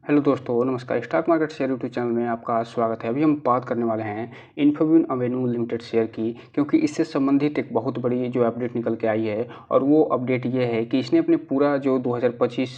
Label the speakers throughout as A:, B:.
A: Hello दोस्तों, नमस्कार। Stock market share YouTube channel में आपका स्वागत है। अभी हम बात करने वाले हैं इन्फोबीम एवेन्यू लिमिटेड शेयर की, क्योंकि इससे संबंधित एक बहुत बड़ी जो अपडेट निकल के आई है। और वो अपडेट ये है कि इसने अपने पूरा जो 2025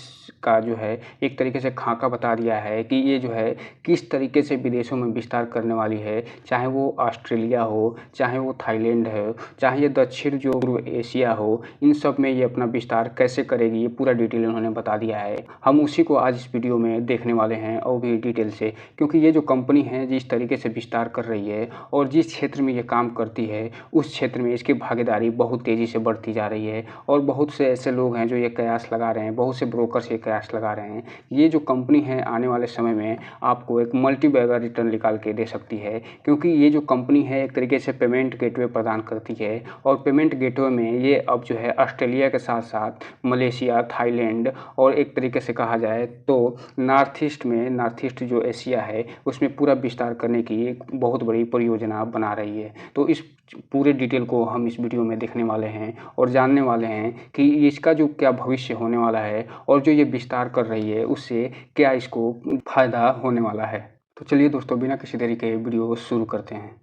A: का जो है एक तरीके से खाका बता दिया है कि ये जो है किस तरीके से विदेशों में विस्तार करने वाली है। चाहे वो ऑस्ट्रेलिया हो, चाहे वो थाईलैंड हो, चाहे ये दक्षिण जो पूर्व एशिया हो, इन सब में ये अपना विस्तार कैसे करेगी, ये पूरा डिटेल उन्होंने बता दिया है। हम उसी को आज इस वीडियो में देखने वाले हैं, और भी डिटेल से, क्योंकि ये जो कंपनी है जिस तरीके से विस्तार कर रही है और जिस क्षेत्र में ये काम करती है उस क्षेत्र में इसकी भागीदारी बहुत तेज़ी से बढ़ती जा रही है। और बहुत से ऐसे लोग हैं जो ये कयास लगा रहे हैं, बहुत से ब्रोकर्स ये कयास लगा रहे हैं, ये जो कंपनी है आने वाले समय में आपको एक मल्टी बैगर रिटर्न निकाल के दे सकती है। क्योंकि ये जो कंपनी है एक तरीके से पेमेंट गेटवे प्रदान करती है, और पेमेंट गेटवे में ये अब जो है ऑस्ट्रेलिया के साथ साथ मलेशिया, थाईलैंड और एक तरीके से कहा जाए तो नॉर्थ ईस्ट जो एशिया है उसमें पूरा विस्तार करने की एक बहुत बड़ी परियोजना बना रही है। तो इस पूरे डिटेल को हम इस वीडियो में देखने वाले हैं और जानने वाले हैं कि इसका जो क्या भविष्य होने वाला है, और जो ये विस्तार कर रही है उससे क्या इसको फ़ायदा होने वाला है। तो चलिए दोस्तों, बिना किसी देरी के वीडियो शुरू करते हैं।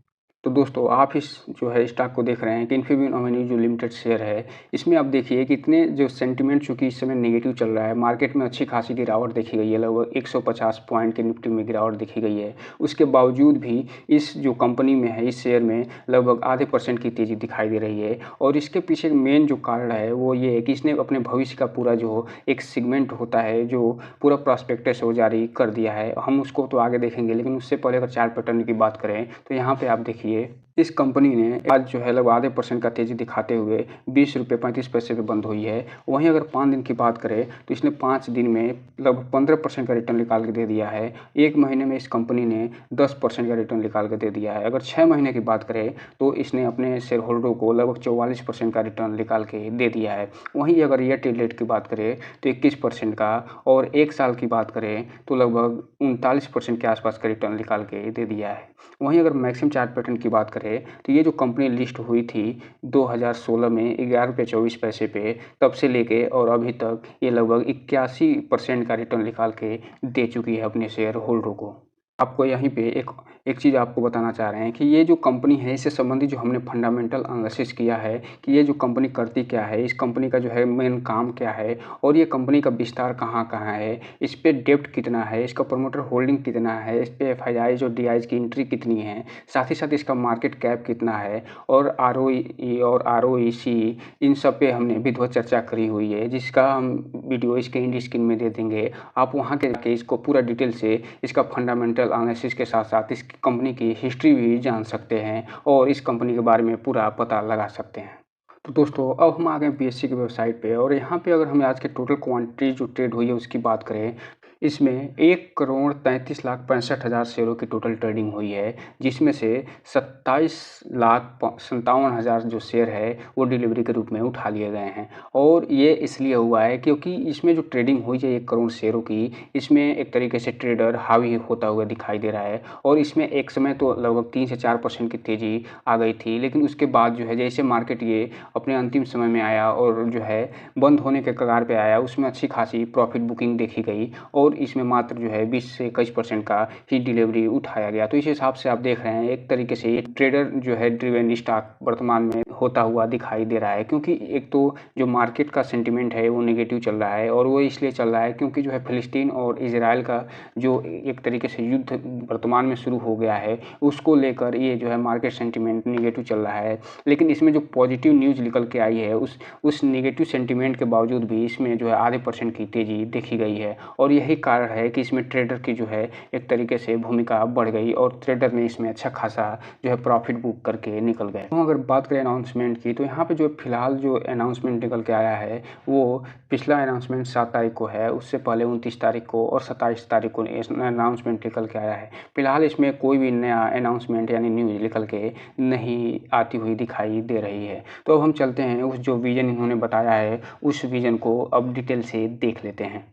A: तो दोस्तों, आप इस जो है स्टॉक को देख रहे हैं कि इन्फोबीम एवेन्यू जो लिमिटेड शेयर है, इसमें आप देखिए कि इतने जो सेंटीमेंट चूँकि इस समय नेगेटिव चल रहा है, मार्केट में अच्छी खासी गिरावट देखी गई है, लगभग 150 पॉइंट के निफ्टी में गिरावट देखी गई है। उसके बावजूद भी इस जो कंपनी में है, इस शेयर में लगभग आधे % की तेज़ी दिखाई दे रही है। और इसके पीछे मेन जो कारण है वो ये है कि इसने अपने भविष्य का पूरा जो एक सेगमेंट होता है, जो पूरा प्रॉस्पेक्टस वो जारी कर दिया है। हम उसको तो आगे देखेंगे, लेकिन उससे पहले अगर चार्ट पैटर्न की बात करें तो यहाँ पे आप देखिए इस कंपनी ने आज जो है लगभग आधे % का तेज़ी दिखाते हुए ₹20.35 पे बंद हुई है। वहीं अगर 5 दिन की बात करें तो इसने 5 दिन में लगभग 15% का रिटर्न निकाल के दे दिया है। 1 महीने में इस कंपनी ने 10% का रिटर्न निकाल के दे दिया है। अगर 6 महीने की बात करें तो इसने अपने शेयर होल्डरों को लगभग 44% का रिटर्न निकाल के दे दिया है। वहीं अगर ईयर टू डेट की बात करें तो 21% का, और 1 साल की बात करें तो लगभग 39% के आसपास का रिटर्न निकाल के दे दिया है। वहीं अगर मैक्सिमम चार्ट पैटर्न की बात करें तो ये जो कंपनी लिस्ट हुई थी 2016 में ₹11.24 पे, तब से लेके और अभी तक ये लगभग 81% का रिटर्न निकाल के दे चुकी है अपने शेयर होल्डरों को। आपको यहीं पे एक एक चीज़ आपको बताना चाह रहे हैं कि ये जो कंपनी है इससे संबंधित जो हमने फंडामेंटल एनालिसिस किया है कि ये जो कंपनी करती क्या है, इस कंपनी का जो है मेन काम क्या है, और ये कंपनी का विस्तार कहाँ-कहाँ है, इस पे डेब्ट कितना है, इसका प्रमोटर होल्डिंग कितना है, इस पे एफआईआईज़ और डीआईज़ की एंट्री कितनी है, साथ ही साथ इसका मार्केट कैप कितना है, और आरओई और आरओईसी, इन सब पे हमने विधिवत चर्चा करी हुई है, जिसका हम वीडियो इसके एंड स्क्रीन में दे देंगे। आप वहाँ के जाके इसको पूरा डिटेल से इसका फंडामेंटल एनालिसिस के साथ साथ इस कंपनी की हिस्ट्री भी जान सकते हैं और इस कंपनी के बारे में पूरा पता लगा सकते हैं। तो दोस्तों, अब हम आ गए बीएसई की वेबसाइट पे, और यहाँ पे अगर हम आज के टोटल क्वांटिटी जो ट्रेड हुई है उसकी बात करें, इसमें 1,33,65,000 शेयरों की टोटल ट्रेडिंग हुई है, जिसमें से 27,57,000 जो शेयर है वो डिलीवरी के रूप में उठा लिए गए हैं। और ये इसलिए हुआ है क्योंकि इसमें जो ट्रेडिंग हुई है 1 करोड़ शेयरों की, इसमें एक तरीके से ट्रेडर हावी होता हुआ दिखाई दे रहा है। और इसमें एक समय तो लगभग 3 से 4% की तेज़ी आ गई थी, लेकिन उसके बाद जो है जैसे मार्केट ये अपने अंतिम समय में आया और जो है बंद होने के कगार पे आया, उसमें अच्छी खासी प्रॉफिट बुकिंग देखी गई, और इसमें मात्र जो है 20 से 21% का ही डिलीवरी उठाया गया। तो इस हिसाब से आप देख रहे हैं एक तरीके से ये ट्रेडर जो है ड्रिवन स्टॉक वर्तमान में होता हुआ दिखाई दे रहा है। क्योंकि एक तो जो मार्केट का सेंटिमेंट है वो नेगेटिव चल रहा है, और वो इसलिए चल रहा है क्योंकि जो है फिलिस्तीन और इजराइल का जो एक तरीके से युद्ध वर्तमान में शुरू हो गया है, उसको लेकर ये जो है मार्केट सेंटिमेंट नेगेटिव चल रहा है। लेकिन इसमें जो पॉजिटिव न्यूज़ निकल के आई है उस नेगेटिव सेंटिमेंट के बावजूद भी इसमें जो है आधे % की तेज़ी देखी गई है। और यही कारण है कि इसमें ट्रेडर की जो है एक तरीके से भूमिका बढ़ गई, और ट्रेडर ने इसमें अच्छा खासा जो है प्रॉफिट बुक करके निकल गए। तो अगर बात करें अनाउंसमेंट की, तो यहाँ पे जो फिलहाल जो अनाउंसमेंट निकल के आया है वो पिछला अनाउंसमेंट 7 तारीख को है, उससे पहले 29 तारीख को और 27 तारीख को अनाउंसमेंट निकल के आया है। फिलहाल इसमें कोई भी नया अनाउंसमेंट यानी न्यूज़ निकल के नहीं आती हुई दिखाई दे रही है। तो अब हम चलते हैं उस जो विज़न इन्होंने बताया है उस विज़न को अब डिटेल से देख लेते हैं।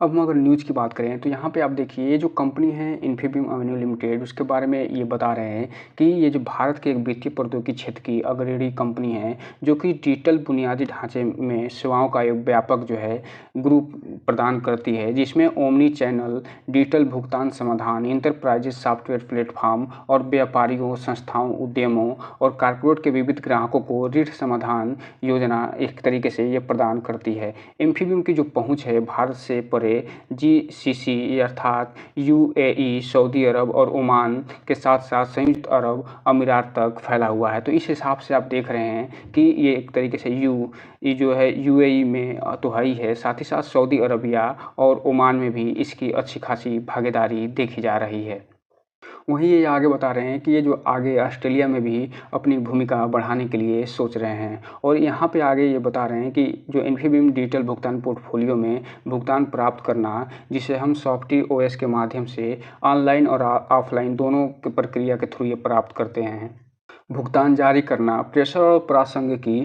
A: अब हम अगर न्यूज़ की बात करें तो यहाँ पे आप देखिए ये जो कंपनी है इन्फीबीम एवेन्यू लिमिटेड, उसके बारे में ये बता रहे हैं कि ये जो भारत के एक वित्तीय प्रौद्योगिकी क्षेत्र की अग्रणी कंपनी है, जो कि डिजिटल बुनियादी ढांचे में सेवाओं का एक व्यापक जो है ग्रुप प्रदान करती है, जिसमें ओमनी चैनल, डिजिटल भुगतान समाधान, इंटरप्राइजेज सॉफ्टवेयर प्लेटफॉर्म और व्यापारियों, संस्थाओं, उद्यमों और कॉर्पोरेट के विविध ग्राहकों को ऋण समाधान योजना एक तरीके से ये प्रदान करती है। इन्फीबीम की जो पहुँच है भारत से परे जीसीसी अर्थात यूएई, सऊदी अरब और ओमान के साथ साथ संयुक्त अरब अमीरात तक फैला हुआ है। तो इस हिसाब से आप देख रहे हैं कि ये एक तरीके से ये जो है यूएई में तो है ही है, साथ ही साथ सऊदी अरबिया और ओमान में भी इसकी अच्छी खासी भागीदारी देखी जा रही है। वहीं ये आगे बता रहे हैं कि ये जो आगे ऑस्ट्रेलिया में भी अपनी भूमिका बढ़ाने के लिए सोच रहे हैं, और यहाँ पे आगे ये बता रहे हैं कि जो इन्फीबीम डिजिटल भुगतान पोर्टफोलियो में भुगतान प्राप्त करना, जिसे हम सॉफ्टी ओएस के माध्यम से ऑनलाइन और ऑफलाइन दोनों की प्रक्रिया के थ्रू ये प्राप्त करते हैं। भुगतान जारी करना, प्रेषण और प्रासंगिकी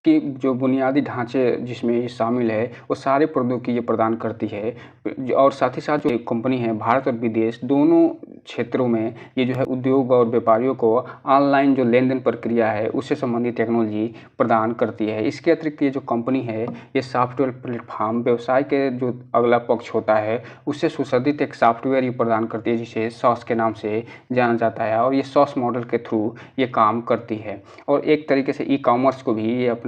A: कि जो बुनियादी ढांचे जिसमें ये शामिल है, वो सारे प्रौद्योगिकी ये प्रदान करती है। और साथ ही साथ जो कंपनी है भारत और विदेश दोनों क्षेत्रों में ये जो है उद्योग और व्यापारियों को ऑनलाइन जो लेन-देन प्रक्रिया है उससे संबंधित टेक्नोलॉजी प्रदान करती है। इसके अतिरिक्त ये जो कंपनी है ये सॉफ्टवेयर प्लेटफॉर्म व्यवसाय के जो अगला पक्ष होता है उससे सुसज्जित एक सॉफ्टवेयर ये प्रदान करती है, जिसे सॉस के नाम से जाना जाता है, और ये सॉस मॉडल के थ्रू ये काम करती है। और एक तरीके से ई-कॉमर्स को भी ये अपना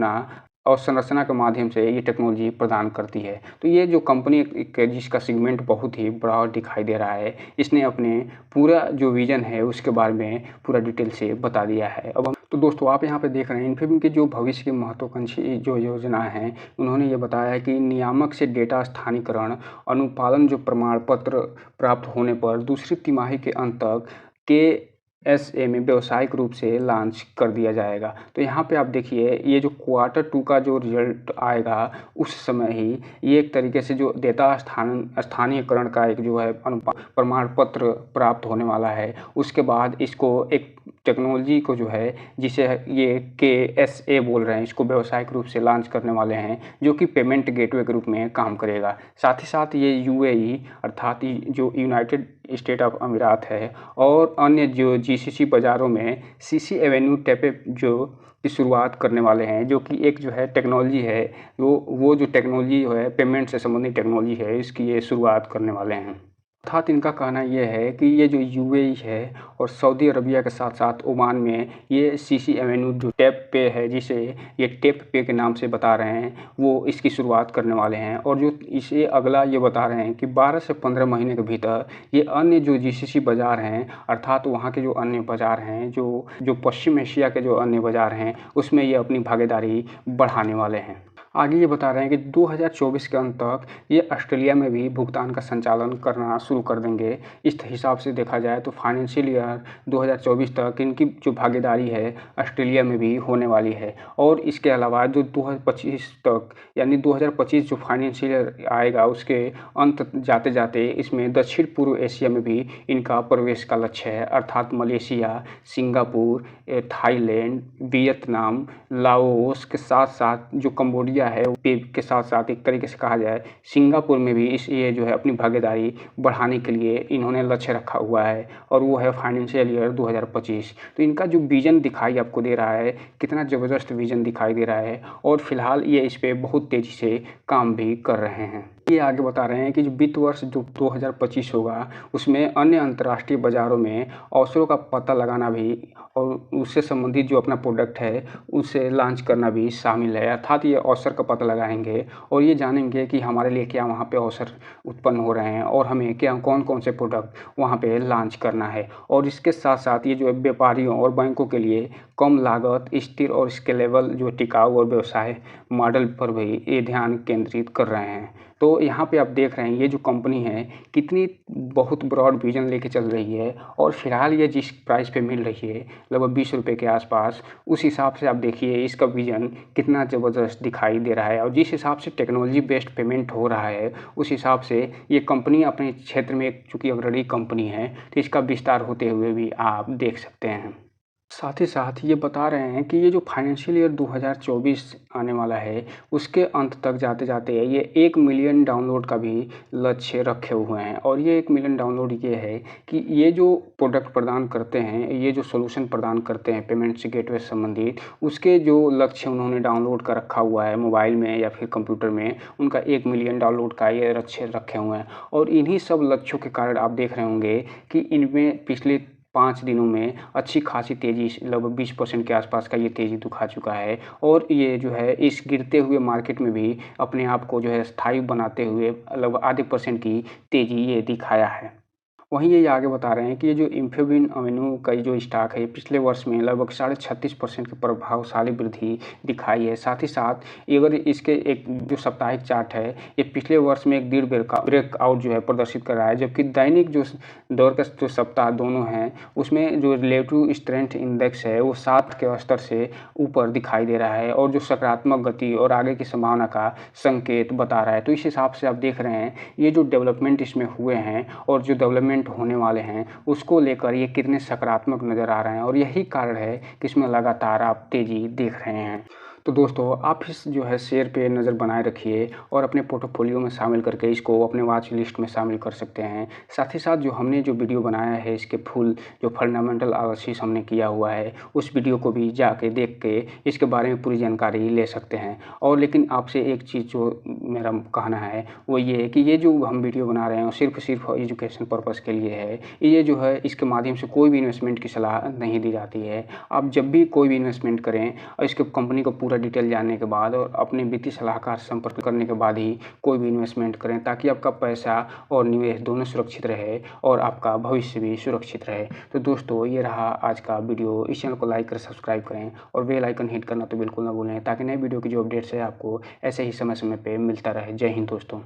A: अवसंरचना के माध्यम से ये टेक्नोलॉजी प्रदान करती है। तो ये जो कंपनी जिसका सेगमेंट बहुत ही बड़ा दिखाई दे रहा है, इसने अपने पूरा जो विज़न है उसके बारे में पूरा डिटेल से बता दिया है। अब हम तो दोस्तों आप यहाँ पे देख रहे हैं इन्फीबीम की जो भविष्य की महत्वाकांक्षी जो योजना है, उन्होंने ये बताया है कि नियामक से डेटा स्थानीयकरण अनुपालन जो प्रमाण पत्र प्राप्त होने पर दूसरी तिमाही के अंत तक KSA में व्यावसायिक रूप से लॉन्च कर दिया जाएगा। तो यहाँ पे आप देखिए ये जो Q2 का जो रिजल्ट आएगा उस समय ही ये एक तरीके से जो डेटा स्थानीयकरण का एक जो है प्रमाण पत्र प्राप्त होने वाला है। उसके बाद इसको एक टेक्नोलॉजी को जो है जिसे ये KSA बोल रहे हैं, इसको व्यावसायिक रूप से लॉन्च करने वाले हैं, जो कि पेमेंट गेटवे के रूप में काम करेगा। साथ ही साथ ये UAE अर्थात जो यूनाइटेड स्टेट ऑफ अमीरात है और अन्य जो GCC बाज़ारों में CC एवेन्यू टैपे जो की शुरुआत करने वाले हैं, जो कि एक जो है टेक्नोलॉजी है, वो जो टेक्नोलॉजी है पेमेंट से संबंधित टेक्नोलॉजी है, इसकी ये शुरुआत करने वाले हैं। अर्थात इनका कहना ये है कि ये जो UAE है और सऊदी अरबिया के साथ साथ ओमान में ये CC एवेन्यू जो टैप पे है, जिसे ये टैप पे के नाम से बता रहे हैं, वो इसकी शुरुआत करने वाले हैं। और जो इसे अगला ये बता रहे हैं कि 12 से 15 महीने के भीतर ये अन्य जो GCC बाज़ार हैं, अर्थात वहाँ के जो अन्य बाज़ार हैं, जो पश्चिम एशिया के जो अन्य बाज़ार हैं, उसमें ये अपनी भागीदारी बढ़ाने वाले हैं। आगे ये बता रहे हैं कि 2024 के अंत तक ये ऑस्ट्रेलिया में भी भुगतान का संचालन करना शुरू कर देंगे। इस हिसाब से देखा जाए तो फाइनेंशियल ईयर 2024 तक इनकी जो भागीदारी है ऑस्ट्रेलिया में भी होने वाली है। और इसके अलावा जो 2025 तक यानी 2025 जो फाइनेंशियल ईयर आएगा उसके अंत जाते जाते इसमें दक्षिण पूर्व एशिया में भी इनका प्रवेश का लक्ष्य है, अर्थात Malaysia, Singapore, Thailand, Vietnam, Laos के साथ साथ जो कंबोडिया है के साथ साथ एक तरीके से कहा जाए सिंगापुर में भी ये जो है अपनी भागीदारी बढ़ाने के लिए इन्होंने लक्ष्य रखा हुआ है, और वो है फाइनेंशियल ईयर 2025। तो इनका जो विज़न दिखाई आपको दे रहा है, कितना ज़बरदस्त विज़न दिखाई दे रहा है, और फिलहाल ये इस पर बहुत तेज़ी से काम भी कर रहे हैं। ये आगे बता रहे हैं कि जो वित्त वर्ष जो 2025 होगा उसमें अन्य अंतर्राष्ट्रीय बाज़ारों में अवसरों का पता लगाना भी और उससे संबंधित जो अपना प्रोडक्ट है उसे लॉन्च करना भी शामिल है। अर्थात ये अवसर का पता लगाएंगे और ये जानेंगे कि हमारे लिए क्या वहाँ पे अवसर उत्पन्न हो रहे हैं और हमें क्या कौन कौन से प्रोडक्ट वहाँ पे लॉन्च करना है। और इसके साथ साथ ये जो व्यापारियों और बैंकों के लिए कम लागत, स्थिर और स्केलेबल जो टिकाऊ और व्यवसाय मॉडल पर भी ये ध्यान केंद्रित कर रहे हैं। तो यहाँ पे आप देख रहे हैं ये जो कंपनी है कितनी बहुत ब्रॉड विजन लेके चल रही है, और फिलहाल ये जिस प्राइस पे मिल रही है लगभग 20 रुपये के आसपास, उस हिसाब से आप देखिए इसका विजन कितना ज़बरदस्त दिखाई दे रहा है। और जिस हिसाब से टेक्नोलॉजी बेस्ड पेमेंट हो रहा है उस हिसाब से ये कंपनी अपने क्षेत्र में चूँकि अग्रणी कंपनी है तो इसका विस्तार होते हुए भी आप देख सकते हैं। साथ ही साथ ये बता रहे हैं कि ये जो फाइनेंशियल ईयर 2024 आने वाला है, उसके अंत तक जाते-जाते ये 1 मिलियन डाउनलोड का भी लक्ष्य रखे हुए हैं। और ये 1 मिलियन डाउनलोड ये है कि ये जो प्रोडक्ट प्रदान करते हैं, ये जो सॉल्यूशन प्रदान करते हैं पेमेंट्स गेटवे से संबंधित, उसके जो लक्ष्य उन्होंने डाउनलोड का रखा हुआ है मोबाइल में या फिर कंप्यूटर में, उनका 1 मिलियन डाउनलोड का ये लक्ष्य रखे हुए हैं। और इन्हीं सब लक्ष्यों के कारण आप देख रहे होंगे कि इनमें पिछले 5 दिनों में अच्छी खासी तेज़ी लगभग 20% के आसपास का ये तेज़ी दिखा चुका है। और ये जो है इस गिरते हुए मार्केट में भी अपने आप को जो है स्थायी बनाते हुए लगभग आधे % की तेज़ी ये दिखाया है। वहीं ये आगे बता रहे हैं कि ये जो इंफीबीम एवेन्यू का ये जो स्टॉक है, ये पिछले वर्ष में लगभग 36.5% की प्रभावशाली वृद्धि दिखाई है। साथ ही साथ अगर इसके एक जो साप्ताहिक चार्ट है, ये पिछले वर्ष में एक दृढ़ ब्रेकआउट जो है प्रदर्शित कर रहा है, जबकि दैनिक जो दौर का जो सप्ताह दोनों हैं, उसमें जो रिलेटिव स्ट्रेंथ इंडेक्स है, वो 7 के स्तर से ऊपर दिखाई दे रहा है और जो सकारात्मक गति और आगे की संभावना का संकेत बता रहा है। तो इस हिसाब से आप देख रहे हैं, ये जो डेवलपमेंट इसमें हुए हैं और जो डेवलपमेंट होने वाले हैं, उसको लेकर ये कितने सकारात्मक नज़र आ रहे हैं और यही कारण है कि इसमें लगातार आप तेज़ी देख रहे हैं। तो दोस्तों, आप इस जो है शेयर पे नज़र बनाए रखिए और अपने पोर्टफोलियो में शामिल करके इसको अपने वॉच लिस्ट में शामिल कर सकते हैं। साथ ही साथ जो हमने जो वीडियो बनाया है, इसके फुल जो फंडामेंटल एनालिसिस हमने किया हुआ है, उस वीडियो को भी जाके देख के इसके बारे में पूरी जानकारी ले सकते हैं। और लेकिन आपसे एक चीज़ जो मेरा कहना है, वो ये है कि ये जो हम वीडियो बना रहे हैं, वो सिर्फ़ एजुकेशन पर्पज़ के लिए है। ये जो है इसके माध्यम से कोई भी इन्वेस्टमेंट की सलाह नहीं दी जाती है। आप जब भी कोई भी इन्वेस्टमेंट करें और इसके कंपनी को पूरा डिटेल जानने के बाद और अपने वित्तीय सलाहकार से संपर्क करने के बाद ही कोई भी इन्वेस्टमेंट करें, ताकि आपका पैसा और निवेश दोनों सुरक्षित रहे और आपका भविष्य भी सुरक्षित रहे। तो दोस्तों, ये रहा आज का वीडियो। इस चैनल को लाइक कर सब्सक्राइब करें और बेल आइकन हिट करना तो बिल्कुल ना भूलें, ताकि नए वीडियो की जो अपडेट्स है आपको ऐसे ही समय-समय पे मिलता रहे। जय हिंद दोस्तों।